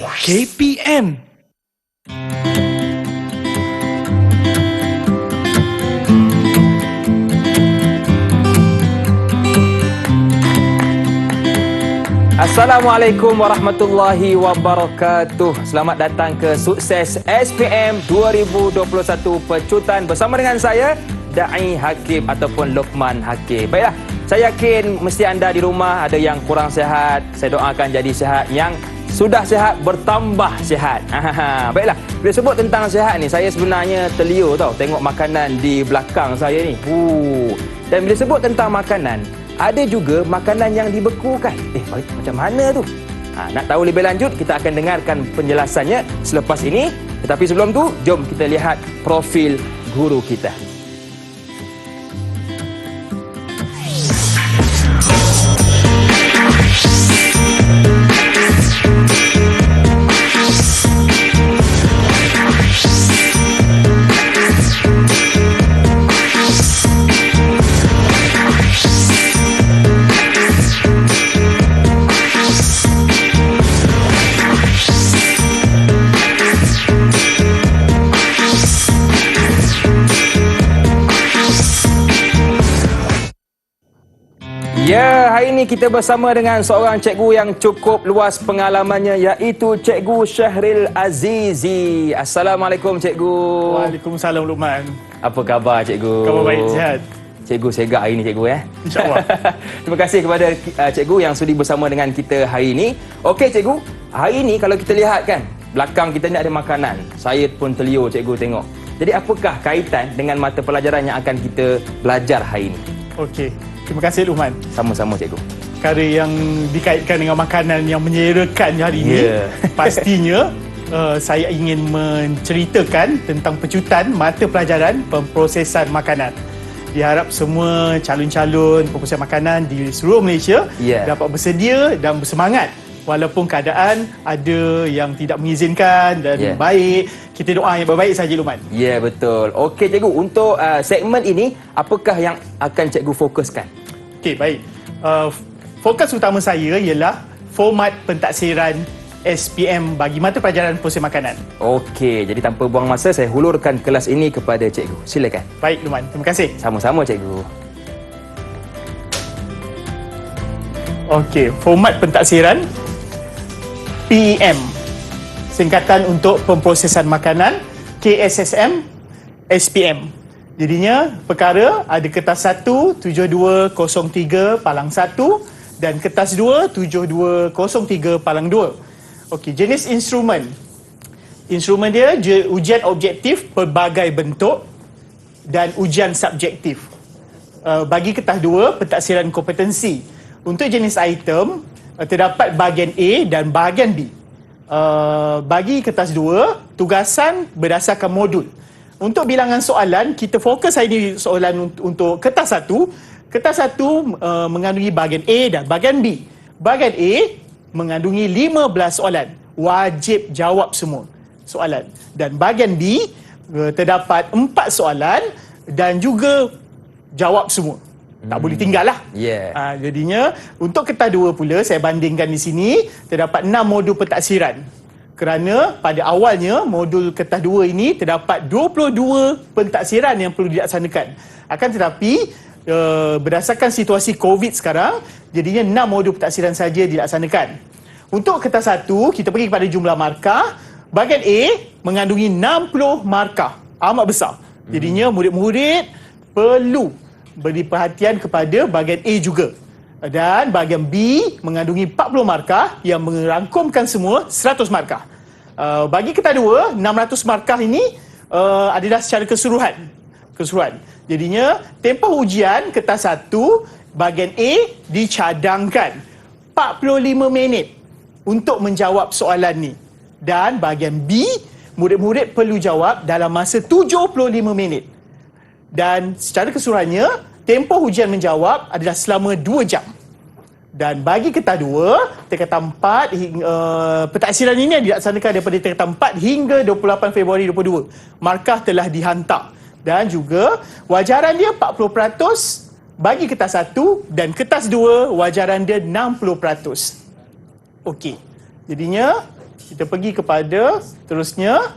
KPM. Assalamualaikum warahmatullahi wabarakatuh. Selamat datang ke Sukses SPM 2021 Pecutan bersama dengan saya Da'i Hakim ataupun Luqman Hakim. Baiklah, saya yakin mesti anda di rumah ada yang kurang sihat. Saya doakan jadi sihat, yang sudah sihat bertambah sihat. Baiklah, bila sebut tentang sihat ni, saya sebenarnya terliur tau tengok makanan di belakang saya ni. Dan bila sebut tentang makanan, ada juga makanan yang dibekukan. Macam mana tu? Nak tahu lebih lanjut, kita akan dengarkan penjelasannya selepas ini. Tetapi sebelum tu, jom kita lihat profil guru kita. Ya, hari ini kita bersama dengan seorang cikgu yang cukup luas pengalamannya, iaitu Cikgu Syahril Azizi. Assalamualaikum cikgu. Waalaikumsalam Luqman. Apa khabar cikgu? Khabar baik, sihat. Cikgu segak hari ini cikgu ya. InsyaAllah. Terima kasih kepada cikgu yang sudi bersama dengan kita hari ini. Okey cikgu, hari ini kalau kita lihat kan, belakang kita ni ada makanan. Saya pun terliur cikgu tengok. Jadi apakah kaitan dengan mata pelajaran yang akan kita belajar hari ini? Okey. Terima kasih Luqman. Sama-sama cikgu. Perkara yang dikaitkan dengan makanan yang menyerakan hari ini, pastinya saya ingin menceritakan tentang pecutan mata pelajaran pemprosesan makanan. Diharap semua calon-calon pemproses makanan di seluruh Malaysia dapat bersedia dan bersemangat. Walaupun keadaan ada yang tidak mengizinkan dan baik, kita doa yang baik saja Luqman. Ya, betul. Okey cikgu, untuk segmen ini apakah yang akan cikgu fokuskan? Okey, baik. Fokus utama saya ialah format pentaksiran SPM bagi mata pelajaran proses makanan. Okey, jadi tanpa buang masa, saya hulurkan kelas ini kepada cikgu. Silakan. Baik Luqman, terima kasih. Sama-sama cikgu. Okey, format pentaksiran PEM, singkatan untuk pemprosesan makanan, KSSM SPM. Jadinya perkara ada kertas 1 7203 palang 1 dan kertas 2 7203 palang 2. Okey, jenis instrumen. Instrumen dia ujian objektif pelbagai bentuk dan ujian subjektif. Bagi kertas 2, pentaksiran kompetensi. Untuk jenis item, terdapat bahagian A dan bahagian B. Bagi kertas 2, tugasan berdasarkan modul. Untuk bilangan soalan, kita fokus hari ini soalan untuk kertas 1. Kertas 1 mengandungi bahagian A dan bahagian B. Bahagian A mengandungi 15 soalan. Wajib jawab semua soalan. Dan bahagian B terdapat 4 soalan dan juga jawab semua. Tak boleh tinggal lah. Jadinya untuk kertas 2 pula, saya bandingkan di sini, terdapat 6 modul pentaksiran. Kerana pada awalnya modul kertas 2 ini terdapat 22 pentaksiran yang perlu dilaksanakan. Akan tetapi berdasarkan situasi COVID sekarang, jadinya 6 modul pentaksiran saja dilaksanakan. Untuk kertas 1, kita pergi kepada jumlah markah. Bahagian A mengandungi 60 markah. Amat besar. Jadinya murid-murid perlu beri perhatian kepada bahagian A juga. Dan bahagian B mengandungi 40 markah yang merangkumkan semua 100 markah. Bagi kertas 2, 600 markah ini adalah secara keseluruhan. Jadinya, tempoh ujian kertas 1, bahagian A dicadangkan 45 minit untuk menjawab soalan ni. Dan bahagian B, murid-murid perlu jawab dalam masa 75 minit. Dan secara keseluruhannya, tempoh ujian menjawab adalah selama 2 jam. Dan bagi kertas 2, tingkatan 4, pentaksiran ini dilaksanakan daripada tingkatan 4 hingga 28 Februari 2022. Markah telah dihantar. Dan juga wajaran dia 40% bagi kertas 1 dan kertas 2 wajaran dia 60%. Okey. Jadinya Kita pergi kepada terusnya.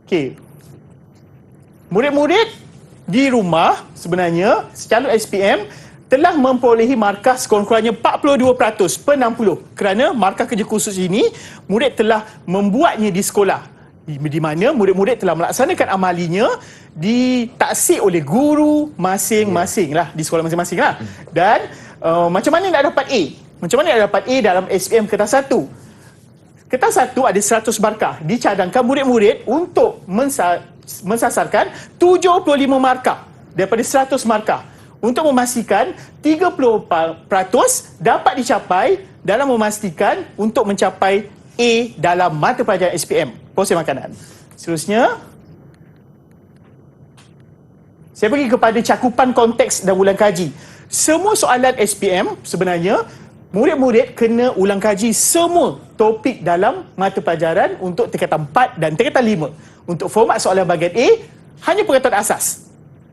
Okey. Murid-murid di rumah sebenarnya calon SPM telah memperolehi markah sekurang-kurangnya 42% per 60 kerana markah kerja khusus ini murid telah membuatnya di sekolah di mana murid-murid telah melaksanakan amalinya ditaksir oleh guru masing-masing lah di sekolah masing-masing lah. Dan macam mana nak dapat A? Macam mana nak dapat A dalam SPM kertas 1? Kertas 1 ada 100 markah. Dicadangkan murid-murid untuk mensasarkan 75 markah daripada 100 markah untuk memastikan 30% dapat dicapai dalam memastikan untuk mencapai A dalam mata pelajaran SPM, proses makanan. Seterusnya, saya pergi kepada cakupan konteks dan ulang kaji. Semua soalan SPM sebenarnya murid-murid kena ulang kaji semua topik dalam mata pelajaran untuk tingkatan 4 dan tingkatan 5. Untuk format soalan bahagian A, hanya pengetahuan asas.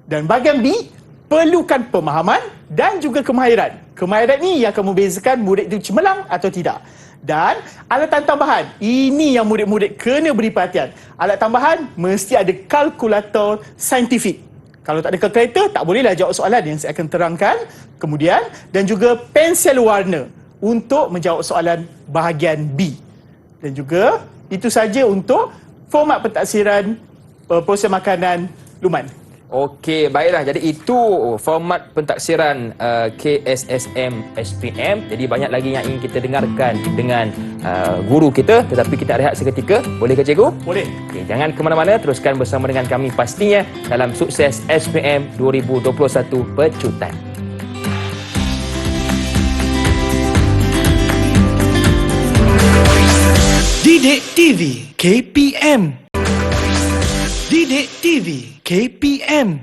Dan bahagian B, perlukan pemahaman dan juga kemahiran. Kemahiran ni yang akan membezakan murid itu cemerlang atau tidak. Dan alatan tambahan, ini yang murid-murid kena beri perhatian. Alat tambahan mesti ada kalkulator saintifik. Kalau tak ada kalkulator, tak bolehlah jawab soalan yang saya akan terangkan kemudian. Dan juga pensel warna untuk menjawab soalan bahagian B. Dan juga itu saja untuk format pentaksiran proses makanan Luqman. Okey, baiklah. Jadi itu format pentaksiran KSSM SPM. Jadi banyak lagi yang ingin kita dengarkan dengan guru kita. Tetapi kita rehat seketika. Boleh ke cikgu? Boleh. Okey, jangan ke mana-mana. Teruskan bersama dengan kami pastinya dalam Sukses SPM 2021 Pecutan. Didik TV KPM. Didik TV KPM.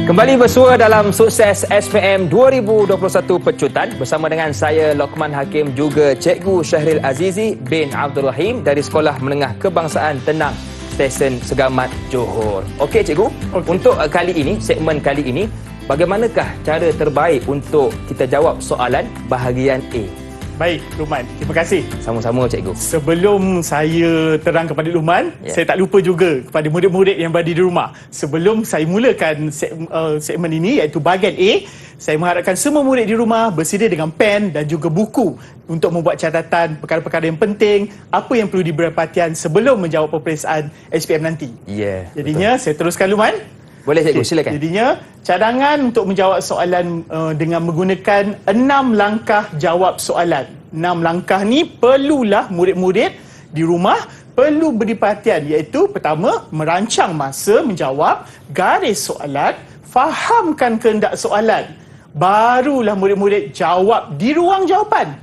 Kembali bersua dalam Sukses SPM 2021 Pecutan bersama dengan saya Luqman Hakim, juga Cikgu Syahril Azizi bin Abdul Rahim dari Sekolah Menengah Kebangsaan Tenang Stesen Segamat Johor. Okey cikgu, untuk kali ini, segmen kali ini, bagaimanakah cara terbaik untuk kita jawab soalan bahagian A? Baik, Luqman. Terima kasih. Sama-sama cikgu. Sebelum saya terang kepada Luqman, saya tak lupa juga kepada murid-murid yang berada di rumah. Sebelum saya mulakan segmen ini iaitu bahagian A, saya mengharapkan semua murid di rumah bersedia dengan pen dan juga buku untuk membuat catatan perkara-perkara yang penting, apa yang perlu diberi perhatian sebelum menjawab peperiksaan SPM nanti. Ya. Jadinya saya teruskan Luqman. Boleh cikgu, silakan. Jadinya cadangan untuk menjawab soalan dengan menggunakan 6 langkah jawab soalan. 6 langkah ni perlulah murid-murid di rumah perlu beri perhatian, iaitu pertama, merancang masa menjawab, garis soalan, fahamkan kehendak soalan. Barulah murid-murid jawab di ruang jawapan.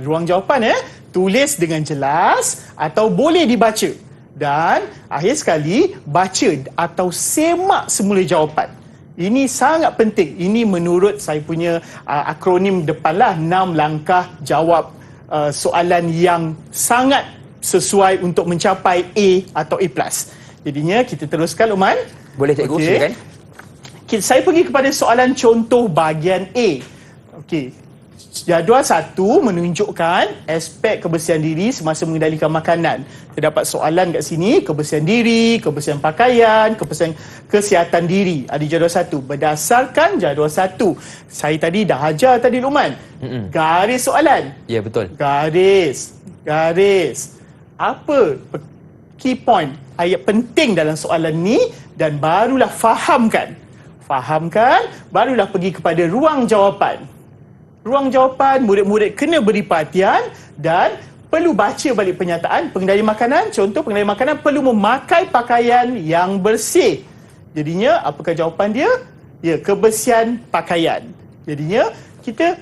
Ruang jawapan tulis dengan jelas atau boleh dibaca. Dan akhir sekali, baca atau semak semula jawapan. Ini sangat penting. Ini menurut saya punya akronim depanlah 6 langkah jawab soalan yang sangat sesuai untuk mencapai A atau A+. Jadinya kita teruskan Luqman. Boleh cikgu, silakan. Saya pergi kepada soalan contoh bahagian A. Okey. Jadual 1 menunjukkan aspek kebersihan diri semasa mengendalikan makanan. Terdapat soalan kat sini, kebersihan diri, kebersihan pakaian, kebersihan kesihatan diri. Ada jadual 1. Berdasarkan jadual 1, saya tadi dah ajar tadi Luqman. Garis soalan. Ya, betul. Garis. Apa key point, ayat penting dalam soalan ni, dan barulah fahamkan. Barulah pergi kepada ruang jawapan. Ruang jawapan, murid-murid kena beri perhatian dan perlu baca balik pernyataan. Pengendali makanan, contoh pengendali makanan perlu memakai pakaian yang bersih. Jadinya, apakah jawapan dia? Ya, kebersihan pakaian. Jadinya, kita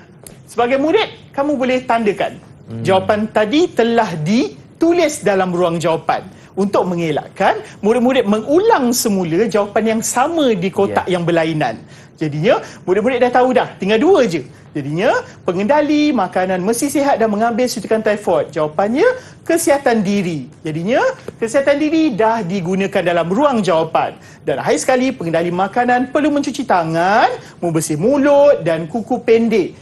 sebagai murid, kamu boleh tandakan. Jawapan tadi telah ditulis dalam ruang jawapan. Untuk mengelakkan murid-murid mengulang semula jawapan yang sama di kotak yang berlainan. Jadinya, murid-murid dah tahu dah, tinggal 2 je. Jadinya, pengendali makanan mesti sihat dan mengambil suntikan typhoid. Jawapannya, kesihatan diri. Jadinya, kesihatan diri dah digunakan dalam ruang jawapan. Dan akhir sekali, pengendali makanan perlu mencuci tangan, membersih mulut dan kuku pendek.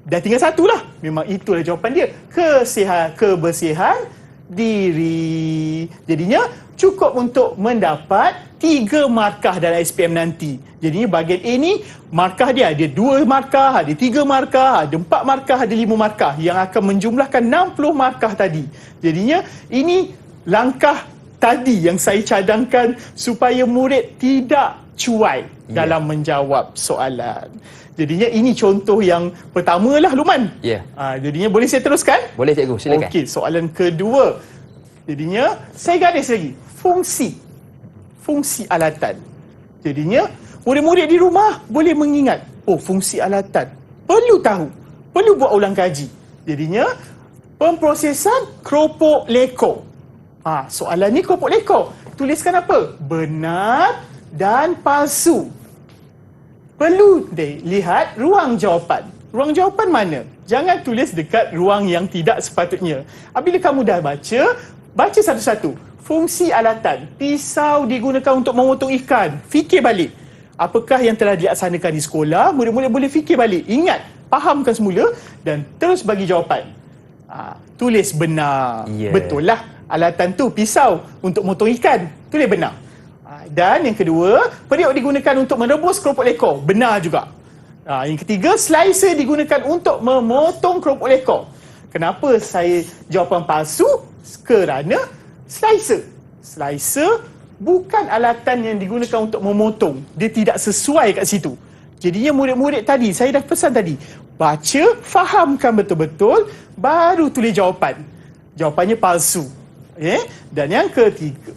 Dah tinggal satu lah. Memang itulah jawapan dia. Kebersihan diri. Jadinya, cukup untuk mendapat 3 markah dalam SPM nanti. Jadi bahagian A ni, markah dia ada 2 markah, ada 3 markah, ada 4 markah, ada 5 markah yang akan menjumlahkan 60 markah tadi. Jadinya ini langkah tadi yang saya cadangkan supaya murid tidak cuai dalam menjawab soalan. Jadinya ini contoh yang pertama lah, Luqman. Jadinya boleh saya teruskan? Boleh cikgu, silakan. Okey, soalan kedua. Jadinya saya garis lagi. Fungsi alatan. Jadinya, murid-murid di rumah boleh mengingat, fungsi alatan. Perlu tahu. Perlu buat ulang kaji. Jadinya, pemprosesan keropok lekor. Soalan ni keropok lekor. Tuliskan apa? Benar dan palsu. Perlu lihat ruang jawapan. Ruang jawapan mana? Jangan tulis dekat ruang yang tidak sepatutnya. Apabila kamu dah baca satu-satu. Fungsi alatan. Pisau digunakan untuk memotong ikan. Fikir balik. Apakah yang telah dilaksanakan di sekolah? Murid-murid boleh fikir balik. Ingat, fahamkan semula dan terus bagi jawapan. Tulis benar. Betul lah. Alatan tu pisau untuk memotong ikan. Tulis benar. Dan yang kedua, periuk digunakan untuk merebus keropok lekor. Benar juga. Yang ketiga, slicer digunakan untuk memotong keropok lekor. Kenapa saya jawapan palsu? Kerana Slicer bukan alatan yang digunakan untuk memotong. Dia tidak sesuai kat situ. Jadinya murid-murid tadi, saya dah pesan tadi, baca, fahamkan betul-betul, baru tulis jawapan. Jawapannya palsu. Dan yang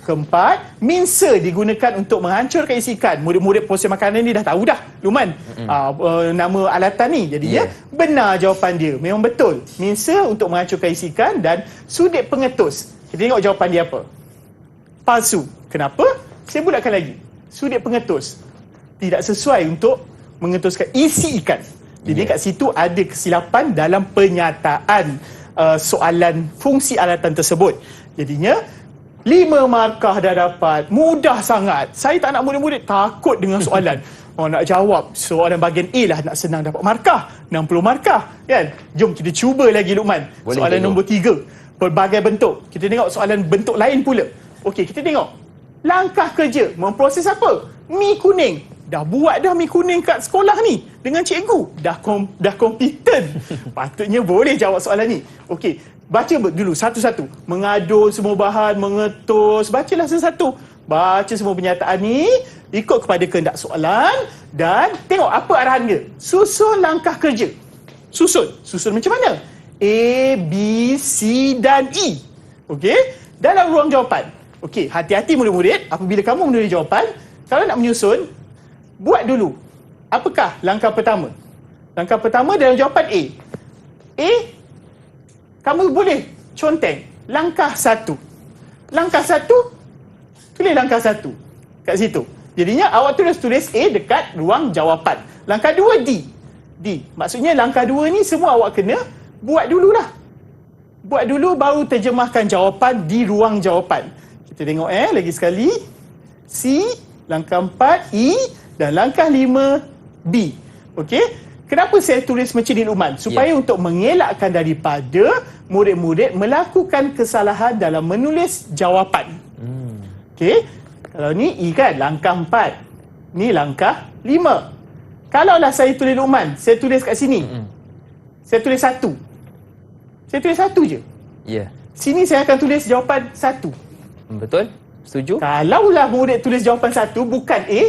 keempat, mincer digunakan untuk menghancurkan isi ikan. Murid-murid proses makanan ni dah tahu dah, Luqman. Nama alatan ni. Jadinya benar jawapan dia. Memang betul. Mincer untuk menghancurkan isi ikan dan sudik pengetus. Kita tengok jawapan dia apa. Palsu. Kenapa? Saya bulatkan lagi. Sudik pengetus. Tidak sesuai untuk mengetuskan isi ikan. Jadi kat situ ada kesilapan dalam penyataan soalan fungsi alatan tersebut. Jadinya, 5 markah dah dapat. Mudah sangat. Saya tak nak murid-murid takut dengan soalan. Nak jawab soalan bahagian A lah nak senang dapat markah. 60 markah. Kan? Jom kita cuba lagi, Luqman. Soalan nombor 3. Pelbagai bentuk. Kita tengok soalan bentuk lain pula. Okey, kita tengok. Langkah kerja. Memproses apa? Mi kuning. Dah buat dah mi kuning kat sekolah ni. Dengan cikgu. Dah kompeten. Patutnya boleh jawab soalan ni. Okey, baca dulu satu-satu. Mengadun semua bahan, mengetus. Bacalah satu-satu. Baca semua pernyataan ni. Ikut kepada kehendak soalan. Dan tengok apa arahan dia. Susun langkah kerja. Susun macam mana? A, B, C dan E. Okey? Dalam ruang jawapan. Okey, hati-hati murid-murid. Apabila kamu menulis jawapan, kalau nak menyusun, buat dulu. Apakah langkah pertama? Langkah pertama dalam jawapan A. A, kamu boleh conteng. Langkah 1. Langkah 1, tulis langkah 1. Kat situ. Jadinya awak tulis A dekat ruang jawapan. Langkah 2, D. Maksudnya langkah 2 ni semua awak kena buat dululah. Buat dulu baru terjemahkan jawapan di ruang jawapan. Kita tengok lagi sekali. C, langkah 4, E dan langkah 5, B. Okey? Kenapa saya tulis macam ni, Luqman? Supaya untuk mengelakkan daripada murid-murid melakukan kesalahan dalam menulis jawapan. Okey? Kalau ni E kan, langkah 4. Ni langkah 5. Kalaulah saya tulis, Luqman, saya tulis kat sini. Saya tulis 1. Saya tulis 1 je. Sini saya akan tulis jawapan 1. Betul? Setuju? Kalaulah murid tulis jawapan 1 bukan A,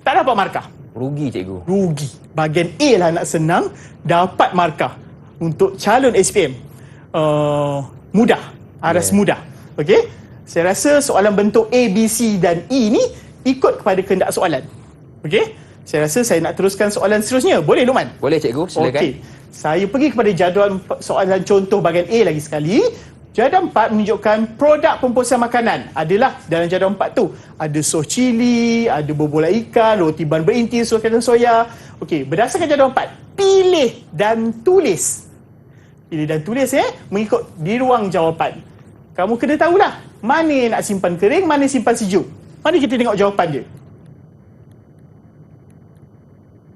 tak dapat markah. Rugi, cikgu. Rugi. Bahagian A lah nak senang dapat markah. Untuk calon SPM. Mudah. Aras mudah. Okey? Saya rasa soalan bentuk A, B, C dan E ni ikut kepada kehendak soalan. Okey? Saya rasa saya nak teruskan soalan seterusnya. Boleh, Luqman? Boleh, cikgu. Silakan. Okey. Saya pergi kepada jadual soalan contoh bahagian A lagi sekali. Jadual 4 menunjukkan produk pemprosesan makanan. Adalah dalam jadual 4 tu, ada sos cili, ada bobolan ikan, roti ban berinti, sos kacang soya. Okey, berdasarkan jadual 4, pilih dan tulis. Pilih dan tulis mengikut di ruang jawapan. Kamu kena tahulah mana nak simpan kering, mana simpan sejuk. Mari kita tengok jawapan dia.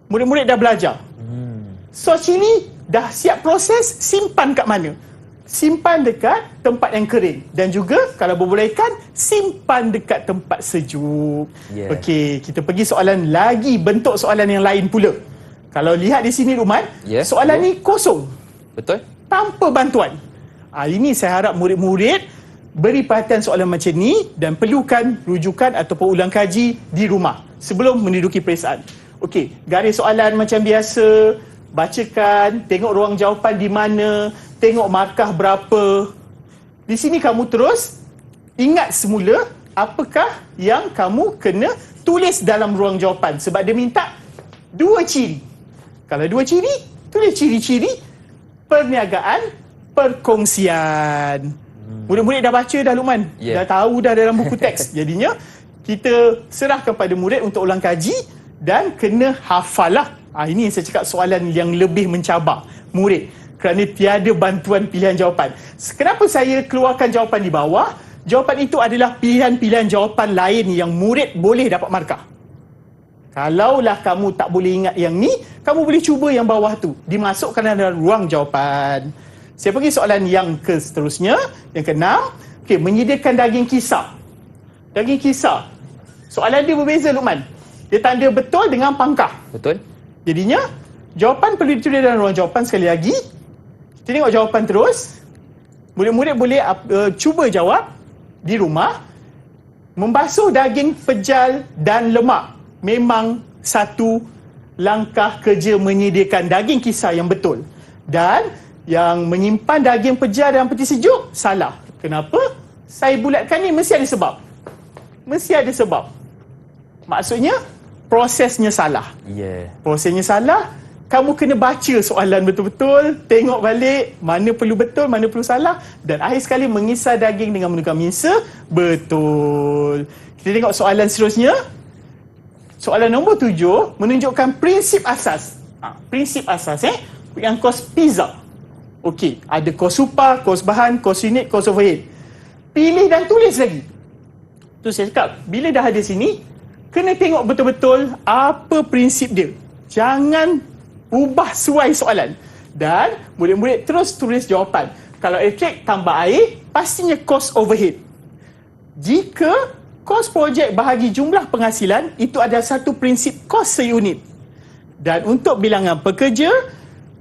Murid-murid dah belajar. Sos cili dah siap proses, simpan kat mana? Simpan dekat tempat yang kering. Dan juga kalau bobolan ikan, simpan dekat tempat sejuk. Okey, kita pergi soalan lagi, bentuk soalan yang lain pula. Kalau lihat di sini Luqman, soalan ni kosong. Betul? Tanpa bantuan. Ini saya harap murid-murid beri perhatian soalan macam ni dan perlukan rujukan ataupun ulang kaji di rumah sebelum menduduki peperiksaan. Okey, garis soalan macam biasa, bacakan, tengok ruang jawapan di mana, tengok markah berapa. Di sini kamu terus ingat semula apakah yang kamu kena tulis dalam ruang jawapan sebab dia minta 2 ciri. Kalau 2 ciri, tulis ciri-ciri perniagaan perkongsian. Murid-murid dah baca dah Luqman. Dah tahu dah dalam buku teks. Jadinya kita serahkan pada murid untuk ulang kaji dan kena hafal lah. Ini yang saya cakap soalan yang lebih mencabar murid kerana tiada bantuan pilihan jawapan. Kenapa saya keluarkan jawapan di bawah? Jawapan itu adalah pilihan-pilihan jawapan lain yang murid boleh dapat markah. Kalaulah kamu tak boleh ingat yang ni, kamu boleh cuba yang bawah tu. Dimasukkan dalam ruang jawapan. Saya pergi soalan yang seterusnya, yang ke-6. Okey, menyediakan daging kisar. Daging kisar. Soalan dia berbeza Luqman. Dia tanda betul dengan pangkah. Betul. Jadinya, jawapan perlu ditulis dalam ruang jawapan sekali lagi. Kita tengok jawapan terus. Murid-murid boleh cuba jawab di rumah. Membasuh daging pejal dan lemak memang satu langkah kerja menyediakan daging kisar yang betul. Dan yang menyimpan daging pejal dalam peti sejuk, salah. Kenapa? Saya bulatkan ni mesti ada sebab. Mesti ada sebab. Maksudnya, prosesnya salah. Prosesnya salah, kamu kena baca soalan betul-betul, tengok balik mana perlu betul, mana perlu salah, dan akhir sekali mengisar daging dengan menggunakan minsa, betul. Kita tengok soalan seterusnya. Soalan nombor 7 menunjukkan prinsip asas. Prinsip asas yang kos pizza. Okey, ada kos upah, kos bahan, kos unit, kos overhead. Pilih dan tulis lagi. Tu saya cakap, bila dah ada sini, kena tengok betul-betul apa prinsip dia. Jangan ubah suai soalan. Dan murid-murid terus tulis jawapan. Kalau elektrik tambah air, pastinya kos overhead. Jika kos projek bahagi jumlah penghasilan, itu adalah satu prinsip kos seunit. Dan untuk bilangan pekerja,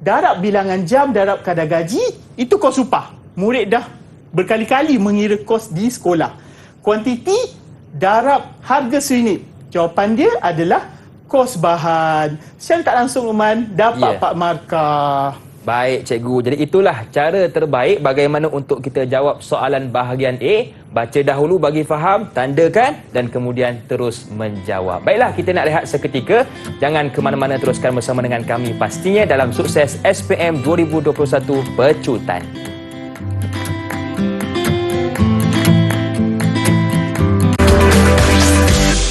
darab bilangan jam, darab kadar gaji, itu kos upah. Murid dah berkali-kali mengira kos di sekolah. Kuantiti, darab harga seunit. Jawapan dia adalah kos bahan. Secara tak langsung Luqman, dapat 4 markah. Baik cikgu, jadi itulah cara terbaik bagaimana untuk kita jawab soalan bahagian A. Baca dahulu bagi faham, tandakan dan kemudian terus menjawab. Baiklah, kita nak rehat seketika. Jangan ke mana-mana, teruskan bersama dengan kami pastinya dalam Sukses SPM 2021 Pecutan.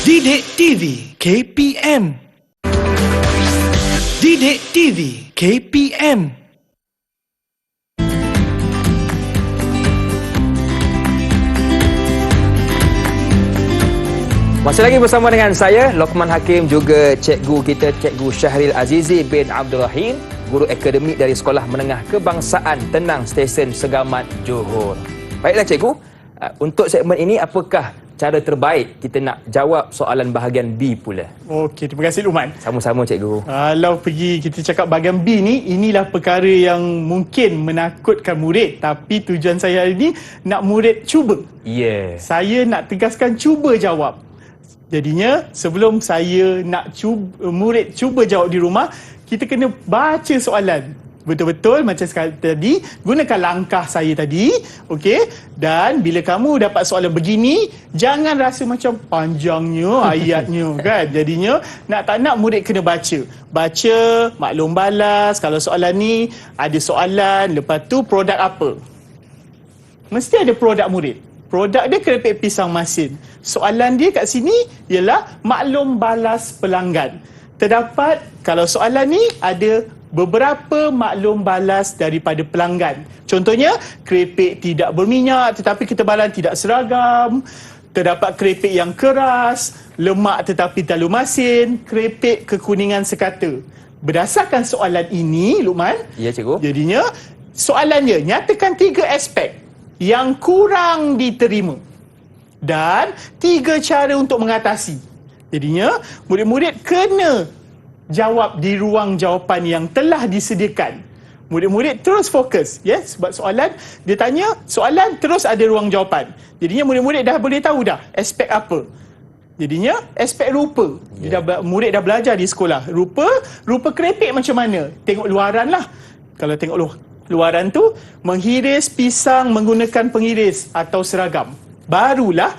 Didik TV KPM. Didik TV KPM. Masih lagi bersama dengan saya, Luqman Hakim, juga cikgu kita, Cikgu Syahril Azizi bin Abdul Rahim, guru akademik dari Sekolah Menengah Kebangsaan Tenang Stesen Segamat, Johor. Baiklah cikgu, untuk segmen ini apakah cara terbaik kita nak jawab soalan bahagian B pula? Okey, terima kasih Luqman. Sama-sama cikgu. Kalau kita cakap bahagian B ni, inilah perkara yang mungkin menakutkan murid, tapi tujuan saya hari ini nak murid cuba. Saya nak tegaskan cuba jawab. Jadinya, sebelum saya nak murid cuba jawab di rumah, kita kena baca soalan. Betul-betul macam sekali tadi, gunakan langkah saya tadi, okey? Dan bila kamu dapat soalan begini, jangan rasa macam panjangnya ayatnya, kan? Jadinya, nak tak nak murid kena baca. Baca, maklum balas, kalau soalan ni ada soalan, lepas tu produk apa? mesti ada produk murid. Produk dia keripik pisang masin. Soalan dia kat sini ialah maklum balas pelanggan. Terdapat, kalau soalan ni ada beberapa maklum balas daripada pelanggan. Contohnya, keripik tidak berminyak tetapi ketebalan tidak seragam. Terdapat keripik yang keras, lemak tetapi terlalu masin, keripik kekuningan sekata. Berdasarkan soalan ini, Luqman, Ya, cikgu. jadinya soalannya, nyatakan 3 aspek yang kurang diterima dan 3 cara untuk mengatasi. Jadinya, murid-murid kena jawab di ruang jawapan yang telah disediakan. Murid-murid terus fokus, ya, sebab soalan dia tanya, soalan terus ada ruang jawapan. Jadinya murid-murid dah boleh tahu dah aspek apa. Jadinya aspek rupa. Murid dah belajar di sekolah. Rupa keripik macam mana? Tengok luaran lah. Kalau tengok luaran tu, menghiris pisang menggunakan pengiris atau seragam. Barulah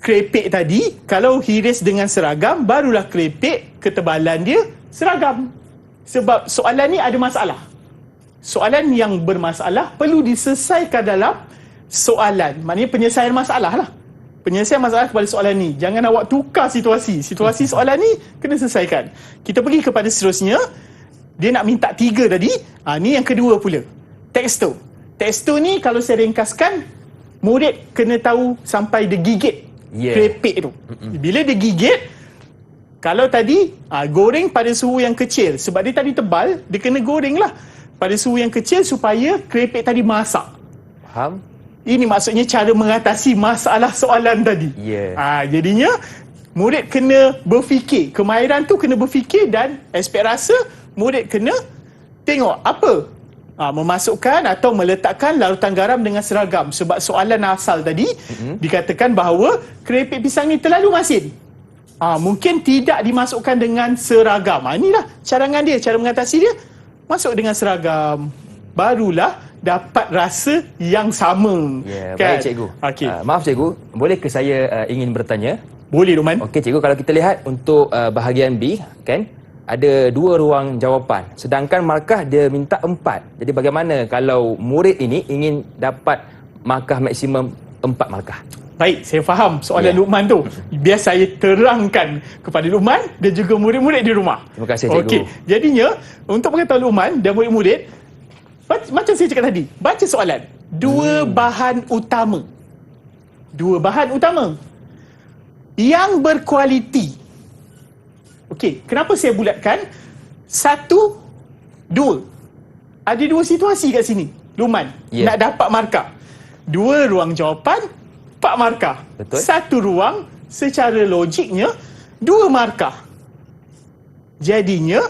keripik tadi, kalau hiris dengan seragam, barulah keripik ketebalan dia seragam. Sebab soalan ni ada masalah. Soalan yang bermasalah perlu diselesaikan dalam soalan. Maknanya penyelesaian masalah lah. Penyelesaian masalah kepada soalan ni. Jangan awak tukar situasi. Situasi soalan ni kena selesaikan. Kita pergi kepada seterusnya. Dia nak minta 3 tadi. Ni yang kedua pula. Teksto. Teksto ni kalau saya ringkaskan, murid kena tahu sampai dia gigit keripik tu. Bila dia gigit, kalau tadi goreng pada suhu yang kecil. Sebab dia tadi tebal, dia kena goreng lah pada suhu yang kecil supaya keripik tadi masak. Faham? Ini maksudnya cara mengatasi masalah soalan tadi. Jadinya murid kena berfikir. Kemahiran tu kena berfikir dan aspek rasa murid kena tengok apa. Memasukkan atau meletakkan larutan garam dengan seragam. Sebab soalan asal tadi dikatakan bahawa keripik pisang ni terlalu masin. Mungkin tidak dimasukkan dengan seragam. Inilah carangan dia, cara mengatasi dia. Masuk dengan seragam. Barulah dapat rasa yang sama. Baik, cikgu. Maaf, cikgu. Boleh ke saya ingin bertanya? Boleh, Luqman. Okey, cikgu. Kalau kita lihat untuk bahagian B, kan, ada 2 ruang jawapan. Sedangkan markah dia minta 4. Jadi bagaimana kalau murid ini ingin dapat markah maksimum 4 markah? Baik, saya faham soalan Luqman tu. Biar saya terangkan kepada Luqman dan juga murid-murid di rumah. Terima kasih, cikgu. Okey, jadinya untuk pengetahuan Luqman dan murid-murid, macam saya cakap tadi, baca soalan. 2 bahan utama. 2 bahan utama yang berkualiti. Okey, kenapa saya bulatkan? 1, 2. Ada 2 situasi kat sini, Luqman, nak dapat markah. 2 ruang jawapan, 4 markah. Betul. 1 ruang, secara logiknya 2 markah. Jadinya,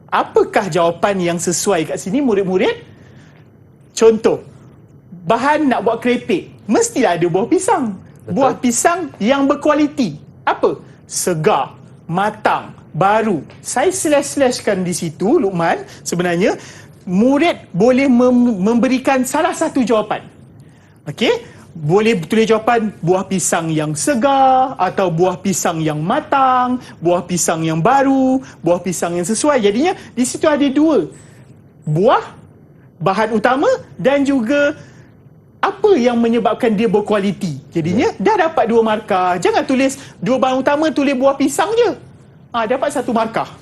apakah jawapan yang sesuai kat sini, murid-murid? Contoh, bahan nak buat keripik, mestilah ada buah pisang. Betul. Buah pisang yang berkualiti. Apa? Segar, matang, baru. Saya slash-slashkan di situ, Luqman, sebenarnya murid boleh memberikan salah satu jawapan. Okey? Boleh tulis jawapan buah pisang yang segar atau buah pisang yang matang, buah pisang yang baru, buah pisang yang sesuai. Jadinya di situ ada 2 buah, bahan utama dan juga apa yang menyebabkan dia berkualiti. Jadinya dah dapat 2 markah. Jangan tulis 2 bahan utama, tulis buah pisang je. Dapat 1 markah.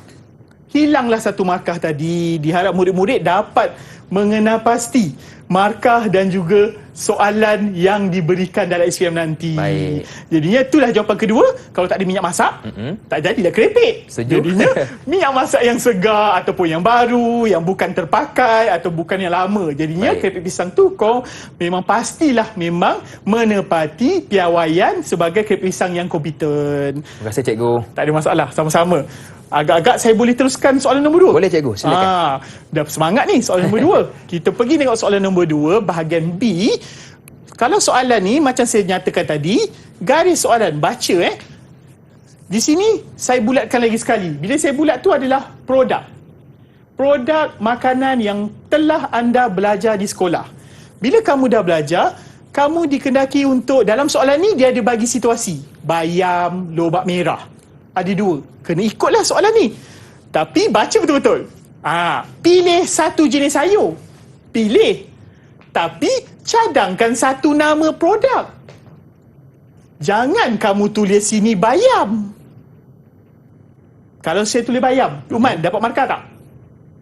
Hilanglah 1 markah tadi. Diharap murid-murid dapat mengenal pasti markah dan juga soalan yang diberikan dalam SPM nanti. Baik. Jadinya itulah jawapan kedua. Kalau tak ada minyak masak, tak jadilah keripik. Setuju. Jadinya minyak masak yang segar ataupun yang baru, yang bukan terpakai atau bukan yang lama. Jadinya keripik pisang tu kau memang pastilah memang menepati piawaian sebagai keripik pisang yang kompeten. Terima kasih, cikgu. Tak ada masalah, sama-sama. Agak-agak saya boleh teruskan soalan nombor 2? Boleh, cikgu. Silakan. Dah semangat ni soalan nombor 2. Kita pergi tengok soalan nombor 2, bahagian B. Kalau soalan ni macam saya nyatakan tadi, garis soalan, baca Di sini saya bulatkan lagi sekali. Bila saya bulat tu adalah produk. Produk makanan yang telah anda belajar di sekolah. Bila kamu dah belajar, kamu dikendaki untuk, dalam soalan ni dia ada bagi situasi. Bayam, lobak merah. Ada 2. Kena ikutlah soalan ni. Tapi baca betul-betul. Pilih 1 jenis sayur. Pilih. Tapi cadangkan satu nama produk. Jangan kamu tulis sini bayam. Kalau saya tulis bayam, Luqman dapat markah tak?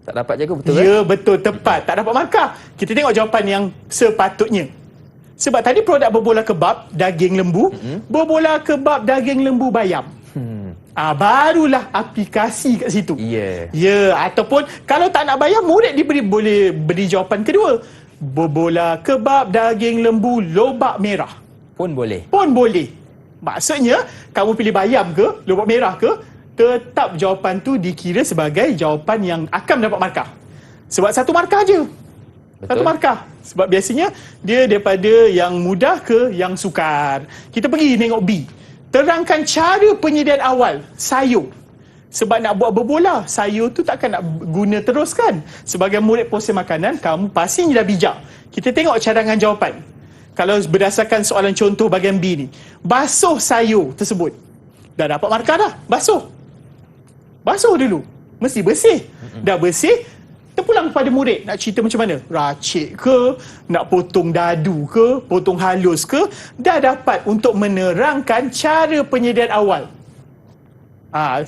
Tak dapat je ke, betul kan? Ya, betul, tepat. Tak dapat markah. Kita tengok jawapan yang sepatutnya. Sebab tadi produk berbola kebab, daging lembu, berbola kebab, daging lembu bayam. Barulah aplikasi kat situ. Ya. Ya, ataupun kalau tak nak bayam, murid boleh beri jawapan kedua. Berbola kebab, daging lembu, lobak merah. Pun boleh. Pun boleh. Maksudnya, kamu pilih bayam ke, lobak merah ke, tetap jawapan tu dikira sebagai jawapan yang akan mendapat markah. Sebab satu markah je. Betul. Satu markah. Sebab biasanya dia daripada yang mudah ke yang sukar. Kita pergi tengok B. Terangkan cara penyediaan awal sayur. Sebab nak buat berbola, sayur tu takkan nak guna terus kan. Sebagai murid proses makanan, kamu pastinya dah bijak. Kita tengok cadangan jawapan. Kalau berdasarkan soalan contoh bahagian B ni, basuh sayur tersebut. Dah dapat markah dah, basuh. Basuh dulu. Mesti bersih. Dah bersih, terpulang kepada murid. Nak cerita macam mana? Racik ke? Nak potong dadu ke? Potong halus ke? Dah dapat untuk menerangkan cara penyediaan awal.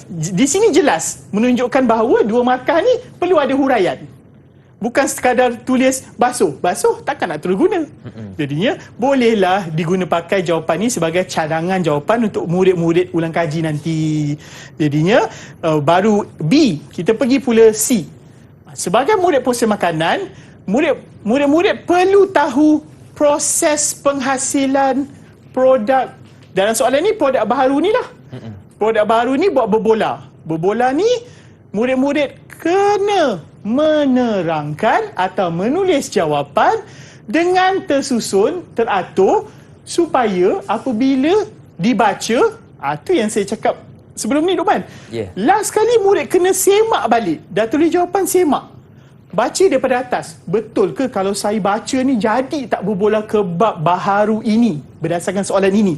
Di sini jelas menunjukkan bahawa dua markah ni perlu ada huraian. Bukan sekadar tulis basuh. Basuh takkan nak terus guna. Jadinya bolehlah diguna pakai jawapan ni sebagai cadangan jawapan untuk murid-murid ulang kaji nanti. Jadinya baru B. Kita pergi pula C. Sebagai murid proses makanan, murid-murid perlu tahu proses penghasilan produk. Dalam soalan ni produk baharu ni lah. Produk baharu ni buat berbola. Berbola ni murid-murid kena menerangkan atau menulis jawapan dengan tersusun, teratur supaya apabila dibaca, tu yang saya cakap sebelum ni, Luqman. Yeah. Last kali murid kena semak balik. Dah tulis jawapan, semak. Baca daripada atas. Betul ke kalau saya baca ni jadi tak berbola kebab baharu ini berdasarkan soalan ini?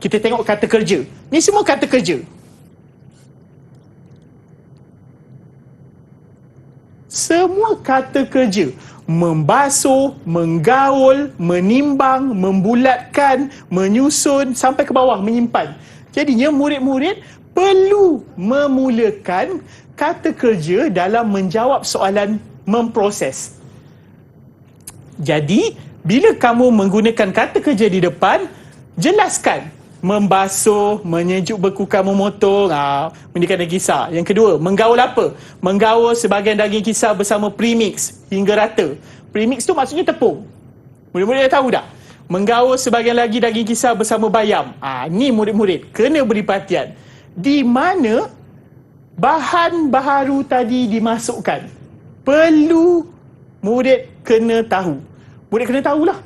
Kita tengok kata kerja. Ni semua kata kerja. Semua kata kerja. Membasuh, menggaul, menimbang, membulatkan, menyusun sampai ke bawah, menyimpan. Jadinya murid-murid perlu memulakan kata kerja dalam menjawab soalan memproses. Jadi, bila kamu menggunakan kata kerja di depan, jelaskan. Membasuh, menyejuk bekukan, memotong, mendikan daging kisar. Yang kedua, menggaul apa? Menggaul sebahagian daging kisar bersama premix hingga rata. Premix tu maksudnya tepung. Murid-murid dah tahu dah. Menggaul sebahagian lagi daging kisar bersama bayam. Ni murid-murid kena beri perhatian. Di mana bahan baharu tadi dimasukkan. Perlu murid kena tahu. Murid kena tahulah.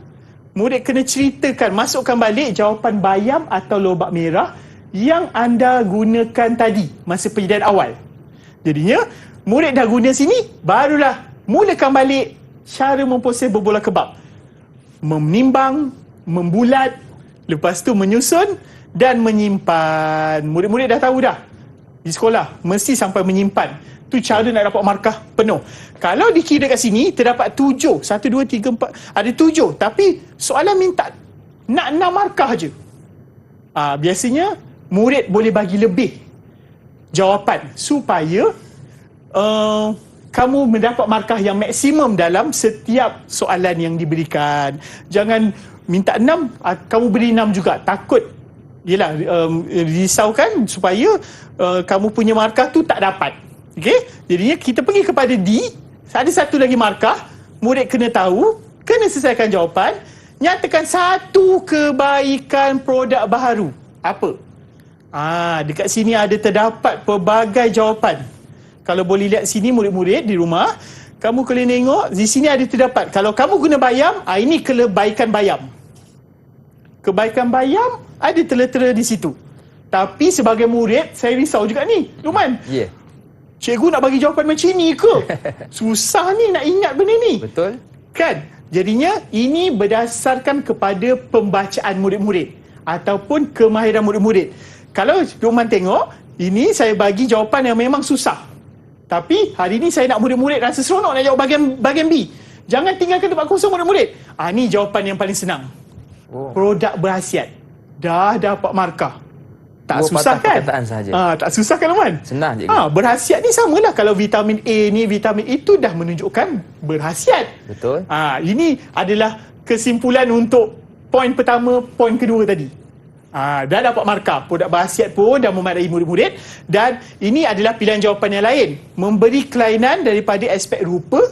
Murid kena ceritakan, masukkan balik jawapan bayam atau lobak merah yang anda gunakan tadi masa penyediaan awal. Jadinya, murid dah guna sini, barulah mulakan balik cara memproses berbola kebab. Menimbang, membulat, lepas tu menyusun dan menyimpan. Murid-murid dah tahu dah. Di sekolah, mesti sampai menyimpan. Tu cara nak dapat markah penuh. Kalau dikira kat sini, terdapat 7. 1, 2, 3, 4. Ada 7. Tapi soalan minta nak 6 markah je. Biasanya, murid boleh bagi lebih jawapan supaya kamu mendapat markah yang maksimum dalam setiap soalan yang diberikan. Jangan minta 6, kamu beri 6 juga. Takut risaukan supaya kamu punya markah tu tak dapat. Okey? Jadinya kita pergi kepada D. Ada satu lagi markah. Murid kena tahu, kena selesaikan jawapan. Nyatakan satu kebaikan produk baharu. Apa? Dekat sini ada terdapat pelbagai jawapan. Kalau boleh lihat sini murid-murid di rumah, kamu boleh tengok di sini ada terdapat. Kalau kamu guna bayam, ini kebaikan bayam. Kebaikan bayam ada tera-tera di situ. Tapi sebagai murid, saya risau juga ni, Luqman. Ya. Cikgu nak bagi jawapan macam ni ke? Susah ni nak ingat benda ni. Betul. Kan? Jadinya ini berdasarkan kepada pembacaan murid-murid ataupun kemahiran murid-murid. Kalau Luqman tengok, ini saya bagi jawapan yang memang susah. Tapi hari ni saya nak murid-murid rasa seronok nak jawab bahagian B. Jangan tinggalkan tempat kosong murid-murid. Ni jawapan yang paling senang. Produk berhasiat. Dah dapat markah. Tak Dua susah patah kan? perkataan sahaja. Tak susah kan, Luqman? Senang, cikgu. Berhasiat ni samalah. Kalau vitamin A ni, vitamin itu dah menunjukkan berhasiat. Betul. Ini adalah kesimpulan untuk poin pertama, poin kedua tadi. Dah dapat markah. Produk berhasiat pun dah memadai murid-murid. Dan ini adalah pilihan jawapan yang lain. Memberi kelainan daripada aspek rupa,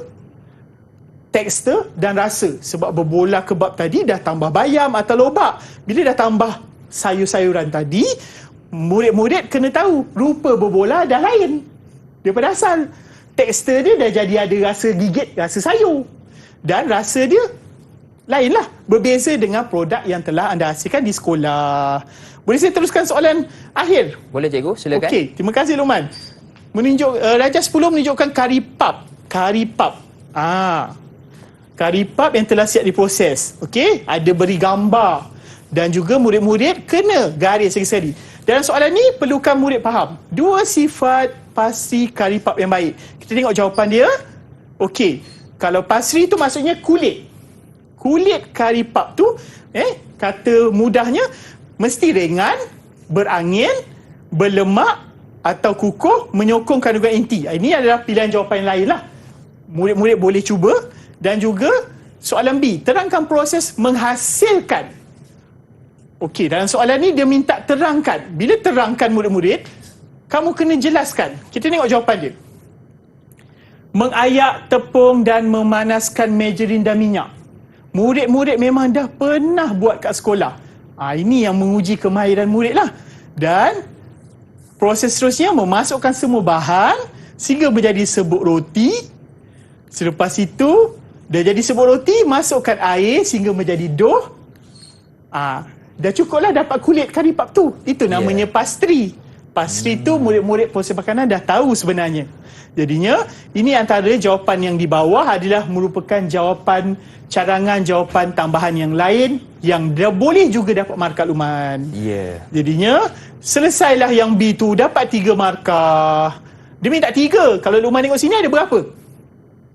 tekstur dan rasa. Sebab berbola kebab tadi dah tambah bayam atau lobak. Bila dah tambah sayur-sayuran tadi, murid-murid kena tahu rupa berbola dah lain daripada asal. Tekstur dia dah jadi ada rasa gigit, rasa sayur. Dan rasa dia lainlah, berbeza dengan produk yang telah anda hasilkan di sekolah. Boleh saya teruskan soalan akhir? Boleh, cikgu, silakan. Okey, terima kasih Luqman. Darjah 10 menunjukkan kari pap. Kari pap yang telah siap diproses. Okey, ada beri gambar. Dan juga murid-murid kena garis segi-segi. Dalam soalan ni perlukan murid faham 2 sifat pasti kari pap yang baik. Kita tengok jawapan dia. Okey, kalau pasri tu maksudnya kulit. Kulit kari pap tu, kata mudahnya, mesti ringan, berangin, berlemak atau kukuh, menyokong kandungan inti. Ini adalah pilihan jawapan yang lain lah. Murid-murid boleh cuba. Dan juga soalan B, terangkan proses menghasilkan. Okey, dalam soalan ni dia minta terangkan. Bila terangkan murid-murid, kamu kena jelaskan. Kita tengok jawapan dia. Mengayak tepung dan memanaskan margarin dan minyak. Murid-murid memang dah pernah buat kat sekolah. Ini yang menguji kemahiran murid lah. Dan proses seterusnya memasukkan semua bahan sehingga menjadi sebuk roti. Selepas itu, dah jadi sebuk roti, masukkan air sehingga menjadi dough. Dah cukuplah dapat kulit kari pap tu. Itu namanya pastry. Pastry tu murid-murid proses makanan dah tahu sebenarnya. Jadinya, ini antara jawapan yang di bawah adalah merupakan jawapan cadangan, jawapan tambahan yang lain yang dah boleh juga dapat markah Luqman. Jadinya, selesailah yang B tu, dapat 3 markah. Dia minta 3. Kalau Luqman tengok sini ada berapa?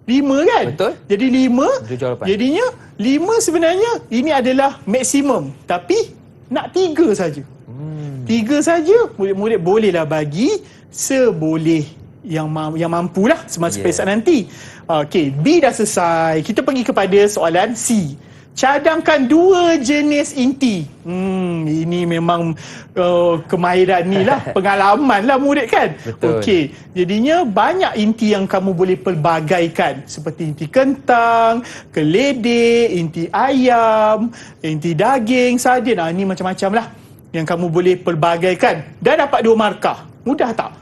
5 kan? Betul. Jadi 5. Jadinya 5 sebenarnya ini adalah maksimum. Tapi nak 3 saja. 3 saja murid-murid bolehlah bagi seboleh yang mampulah semasa peperiksaan nanti. Okey, B dah selesai. Kita pergi kepada soalan C. Cadangkan 2 jenis inti. Ini memang kemahiran ni lah, pengalaman lah murid kan. Okey, jadinya banyak inti yang kamu boleh pelbagaikan. Seperti inti kentang, keledek, inti ayam, inti daging, sardin. Ini macam-macam lah yang kamu boleh pelbagaikan. Dah dapat 2 markah. Mudah tak?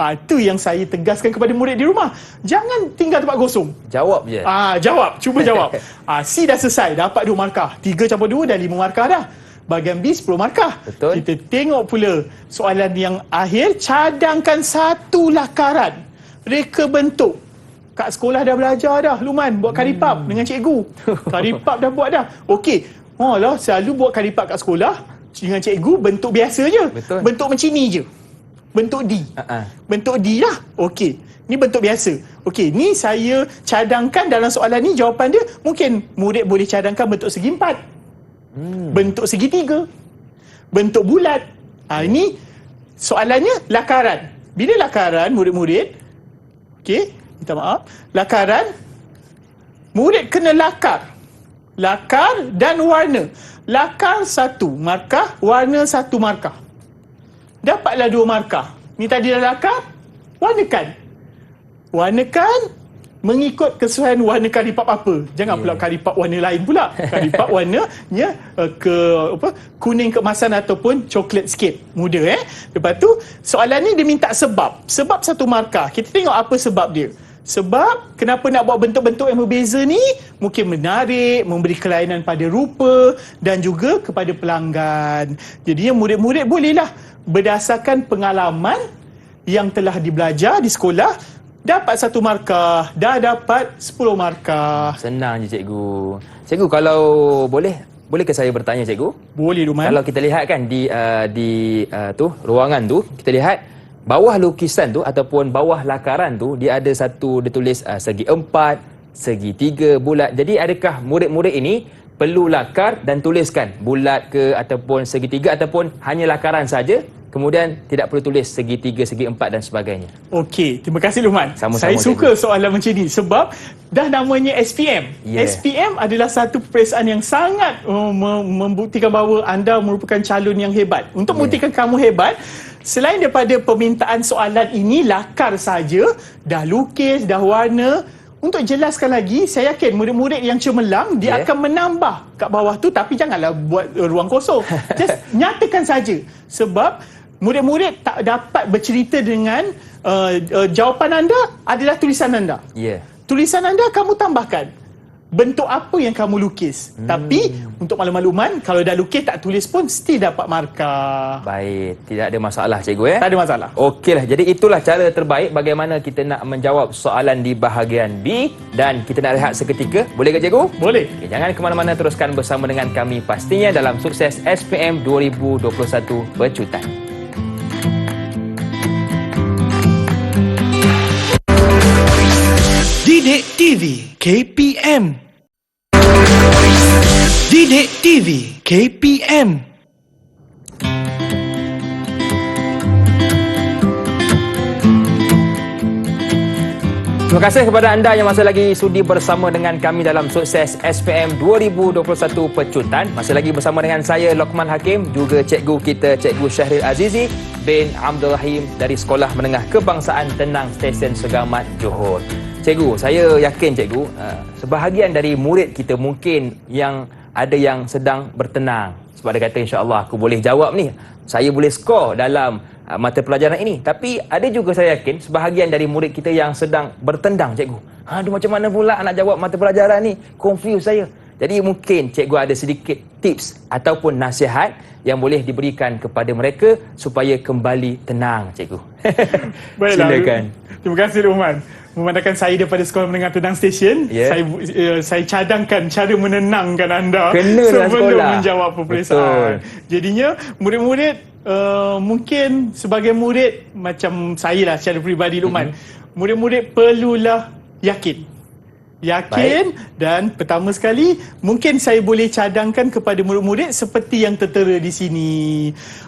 Itu yang saya tegaskan kepada murid di rumah. Jangan tinggal tempat kosong. Jawab je. Jawab. Cuba jawab. C dah selesai. Dapat 2 markah. 3 campur 2 dah 5 markah dah. Bahagian B 10 markah. Betul. Kita tengok pula soalan yang akhir. Cadangkan 1 lakaran. Reka bentuk. Kat sekolah dah belajar dah. Luqman buat kari pap dengan cikgu. Kari pap dah buat dah. Okey. Selalu buat kari pap kat sekolah dengan cikgu bentuk biasa je. Betul. Bentuk macam ni je. Bentuk D. Bentuk D lah. Okey. Ni bentuk biasa. Okey, ni saya cadangkan dalam soalan ni, jawapan dia mungkin murid boleh cadangkan bentuk segi 4. Bentuk segi 3. Bentuk bulat. Ini soalannya lakaran. Bila lakaran murid-murid, okey, minta maaf. Lakaran, murid kena lakar. Lakar dan warna. Lakar 1 markah, warna 1 markah. Dapatlah 2 markah. Ni tadi dah lakar, warnakan. Warnakan mengikut kesusahan warna kari pap apa. Jangan pula kari pap warna lain pula. Kari pap warnanya kuning keemasan ataupun coklat sikit. Muda Lepas tu soalan ni dia minta sebab. Sebab 1 markah. Kita tengok apa sebab dia. Sebab kenapa nak buat bentuk-bentuk yang berbeza ni? Mungkin menarik, memberi kelainan pada rupa dan juga kepada pelanggan. Jadi murid-murid bolehlah berdasarkan pengalaman yang telah dibelajar di sekolah, dapat 1 markah, dah dapat 10 markah. Senang je cikgu. Cikgu, kalau bolehkah saya bertanya cikgu? Boleh, Luqman. Kalau kita lihat kan di ruangan tu, kita lihat bawah lukisan tu ataupun bawah lakaran tu dia ada satu, dia tulis segi 4, segitiga bulat. Jadi adakah murid-murid ini perlu lakar dan tuliskan bulat ke ataupun segitiga ataupun hanya lakaran saja, kemudian tidak perlu tulis segitiga, segi empat dan sebagainya? Okey, terima kasih Luqman. Sama-sama, Saya suka soalan macam ni sebab dah namanya SPM. Yeah. SPM adalah satu peperiksaan yang sangat membuktikan bahawa anda merupakan calon yang hebat. Untuk membuktikan kamu hebat, selain daripada permintaan soalan ini lakar saja, dah lukis, dah warna. Untuk jelaskan lagi, saya yakin murid-murid yang cemerlang dia akan menambah kat bawah tu, tapi janganlah buat ruang kosong. Just nyatakan saja. Sebab murid-murid tak dapat bercerita dengan jawapan anda adalah tulisan anda. Ya. Tulisan anda kamu tambahkan bentuk apa yang kamu lukis. Tapi untuk makluman, kalau dah lukis tak tulis pun still dapat markah. Baik, tidak ada masalah cikgu Tak ada masalah. Okeylah, jadi itulah cara terbaik bagaimana kita nak menjawab soalan di bahagian B, dan kita nak rehat seketika. Boleh ke cikgu? Boleh. Okay, jangan ke mana-mana, teruskan bersama dengan kami pastinya dalam Sukses SPM 2021 Pecutan. Didik TV KPM. Didik TV KPM. Terima kasih kepada anda yang masih lagi sudi bersama dengan kami dalam Sukses SPM 2021 Pecutan. Masih lagi bersama dengan saya Luqman Hakim, juga cikgu kita Cikgu Syahril Azizi bin Abdul Rahim dari Sekolah Menengah Kebangsaan Tenang Stesen Segamat Johor. Cikgu, saya yakin cikgu, sebahagian dari murid kita mungkin yang ada yang sedang bertenang. Sebab dia kata insya-Allah aku boleh jawab ni, saya boleh skor dalam mata pelajaran ini. Tapi ada juga saya yakin sebahagian dari murid kita yang sedang bertendang cikgu. Aduh, macam mana pula nak jawab mata pelajaran ni? Confuse saya. Jadi mungkin cikgu ada sedikit tips ataupun nasihat yang boleh diberikan kepada mereka supaya kembali tenang cikgu. Baiklah. Silakan. Terima kasih Luqman. Memandangkan saya daripada Sekolah Menengah Tenang Stesen, saya cadangkan cara menenangkan anda sebelum menjawab peperiksaan. Jadinya murid-murid mungkin sebagai murid macam saya lah secara peribadi Luqman, murid-murid perlulah yakin. Dan pertama sekali mungkin saya boleh cadangkan kepada murid-murid seperti yang tertera di sini.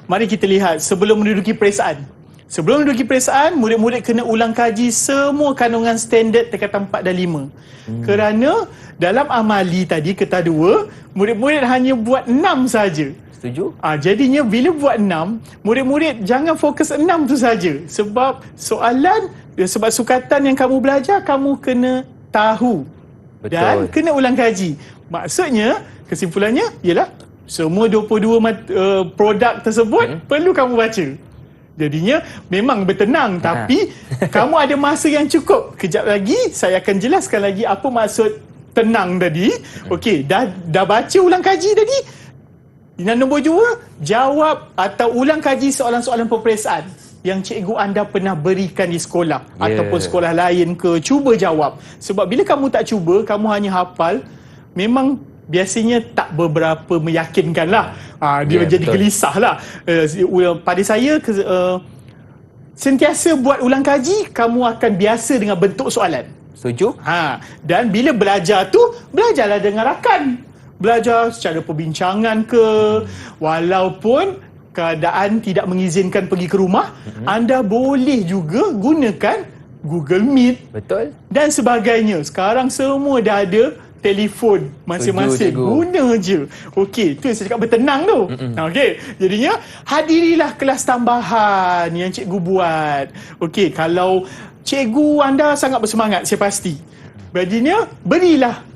Mari kita lihat sebelum menduduki peperiksaan. Sebelum menduduki peperiksaan, murid-murid kena ulang kaji semua kandungan standard tingkatan 4 dan 5. Kerana dalam amali tadi kertas 2, murid-murid hanya buat 6 saja. Setuju? Jadinya bila buat 6, murid-murid jangan fokus 6 tu saja. Sebab soalan, sebab sukatan yang kamu belajar, kamu kena tahu. Betul. Dan kena ulang kaji. Maksudnya, kesimpulannya ialah semua 22 produk tersebut perlu kamu baca. Jadinya memang bertenang, tapi kamu ada masa yang cukup. Kejap lagi saya akan jelaskan lagi apa maksud tenang tadi. Okey, dah baca ulang kaji tadi. Yang nombor 2, jawab atau ulang kaji soalan-soalan peperiksaan yang cikgu anda pernah berikan di sekolah ataupun sekolah lain ke, cuba jawab. Sebab bila kamu tak cuba, kamu hanya hafal, memang biasanya tak beberapa meyakinkan lah. Dia jadi gelisah lah. Pada saya, sentiasa buat ulang kaji, kamu akan biasa dengan bentuk soalan. Setuju? Dan bila belajar tu, belajarlah dengan rakan. Belajar secara perbincangan ke, walaupun keadaan tidak mengizinkan pergi ke rumah, anda boleh juga gunakan Google Meet. Betul. Dan sebagainya. Sekarang semua dah ada telefon masing-masing. Guna je. Okey, tu yang saya cakap bertenang tu. Okey, jadinya hadirilah kelas tambahan yang cikgu buat. Okey, kalau cikgu anda sangat bersemangat, saya pasti. Jadinya berilah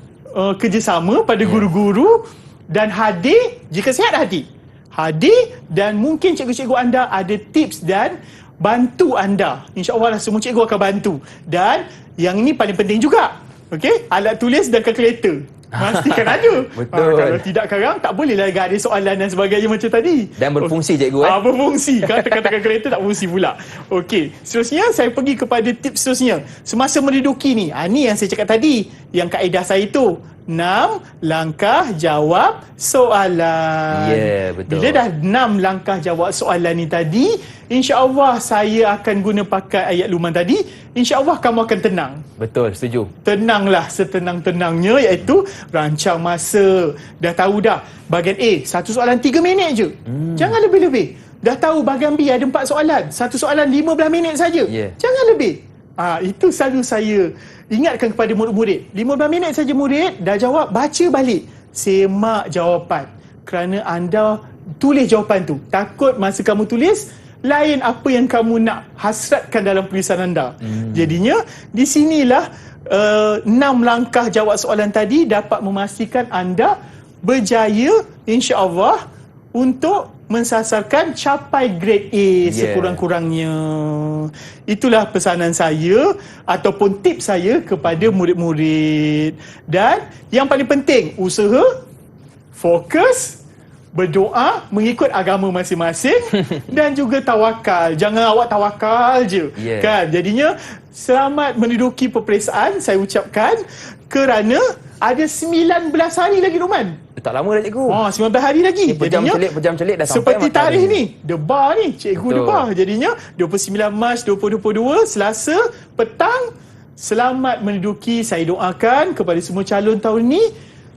kerjasama pada guru-guru dan hadir, jika sihat hadir dan mungkin cikgu-cikgu anda ada tips dan bantu anda. InsyaAllah lah semua cikgu akan bantu. Dan yang ini paling penting juga. Okey, alat tulis dan kalkulator. Pastikan ada. Betul. Kalau tidak sekarang, tak bolehlah ada soalan dan sebagainya macam tadi. Dan berfungsi cikgu Berfungsi. Kata-kata kalkulator tak fungsi pula. Okey, seterusnya saya pergi kepada tips seterusnya. Semasa menduduki ni, ni yang saya cakap tadi, yang kaedah saya tu. 6 langkah jawab soalan. Ya, betul. Bila dah 6 langkah jawab soalan ni tadi, insya-Allah saya akan guna pakai ayat Luqman tadi, insya-Allah kamu akan tenang. Betul, setuju. Tenanglah setenang-tenangnya, iaitu rancang masa. Dah tahu dah, bahagian A, satu soalan 3 minit je. Jangan lebih-lebih. Dah tahu bahagian B ada 4 soalan. Satu soalan 15 minit saja. Yeah. Jangan lebih. Itu selalu saya ingatkan kepada murid-murid. 15 minit saja murid, dah jawab, baca balik. Semak jawapan. Kerana anda tulis jawapan tu. Takut masa kamu tulis, lain apa yang kamu nak hasratkan dalam tulisan anda. Jadinya, di sinilah 6 langkah jawab soalan tadi dapat memastikan anda berjaya, insya-Allah, untuk mensasarkan capai grade A sekurang-kurangnya. Itulah pesanan saya ataupun tips saya kepada murid-murid. Dan yang paling penting, usaha, fokus, berdoa mengikut agama masing-masing dan juga tawakal. Jangan awak tawakal je. Kan? Jadinya selamat menduduki peperiksaan saya ucapkan, kerana ada 19 hari lagi, Luqman. Tak lama dah cikgu. 19 hari lagi. Ni pejam celik dah sampai. Seperti matahari tarikh ni, debar ni, cikgu Betul. debar. Jadinya 29 Mac 2022, Selasa petang. Selamat menduduki. Saya doakan kepada semua calon tahun ni,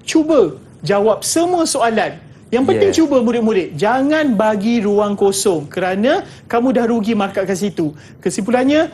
cuba jawab semua soalan. Yang penting cuba murid-murid, jangan bagi ruang kosong, kerana kamu dah rugi markat kat situ. Kesimpulannya,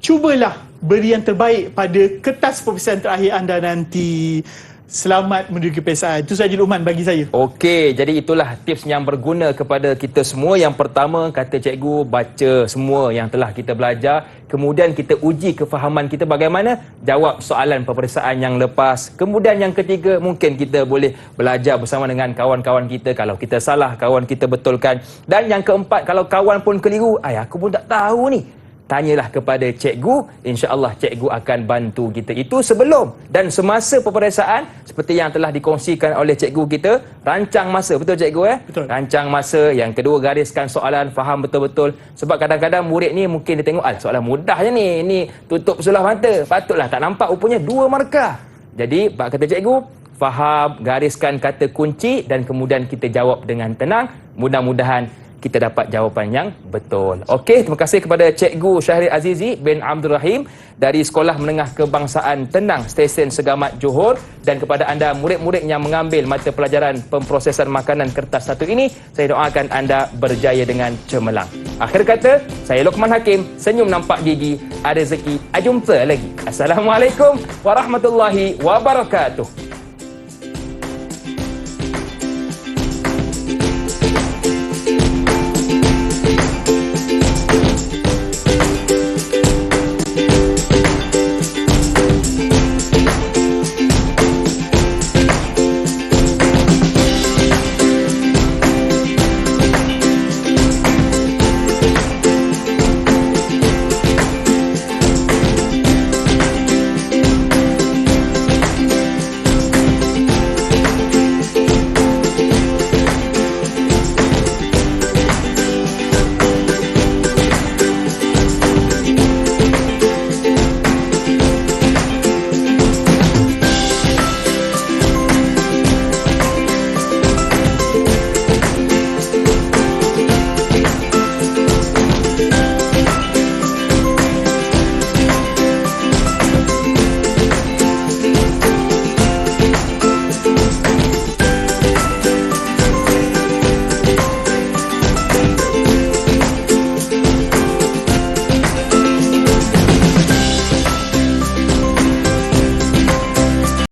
cubalah beri yang terbaik pada kertas peperiksaan terakhir anda nanti. Selamat menduduki peperiksaan. Itu saja, Luqman, bagi saya. Okey, jadi itulah tips yang berguna kepada kita semua. Yang pertama, kata cikgu, baca semua yang telah kita belajar. Kemudian kita uji kefahaman kita bagaimana jawab soalan peperiksaan yang lepas. Kemudian yang ketiga, mungkin kita boleh belajar bersama dengan kawan-kawan kita. Kalau kita salah, kawan kita betulkan. Dan yang keempat, kalau kawan pun keliru, aku pun tak tahu ni, tanyalah kepada cikgu, insya-Allah cikgu akan bantu kita. Itu sebelum dan semasa peperiksaan, seperti yang telah dikongsikan oleh cikgu kita, rancang masa, betul cikgu Betul. Rancang masa. Yang kedua, gariskan soalan, faham betul-betul. Sebab kadang-kadang murid ni mungkin dia tengok, soalan mudah je ni tutup sebelah mata, patutlah tak nampak rupanya 2 markah. Jadi, kata cikgu, faham, gariskan kata kunci dan kemudian kita jawab dengan tenang. Mudah-mudahan kita dapat jawapan yang betul. Okey, terima kasih kepada Cikgu Syahril Azizi bin Abdul Rahim dari Sekolah Menengah Kebangsaan Tenang, Stesen Segamat, Johor, dan kepada anda murid-murid yang mengambil mata pelajaran pemprosesan makanan kertas 1 ini, saya doakan anda berjaya dengan cemerlang. Akhir kata, saya Luqman Hakim, senyum nampak gigi, ada rezeki, jumpa lagi. Assalamualaikum warahmatullahi wabarakatuh.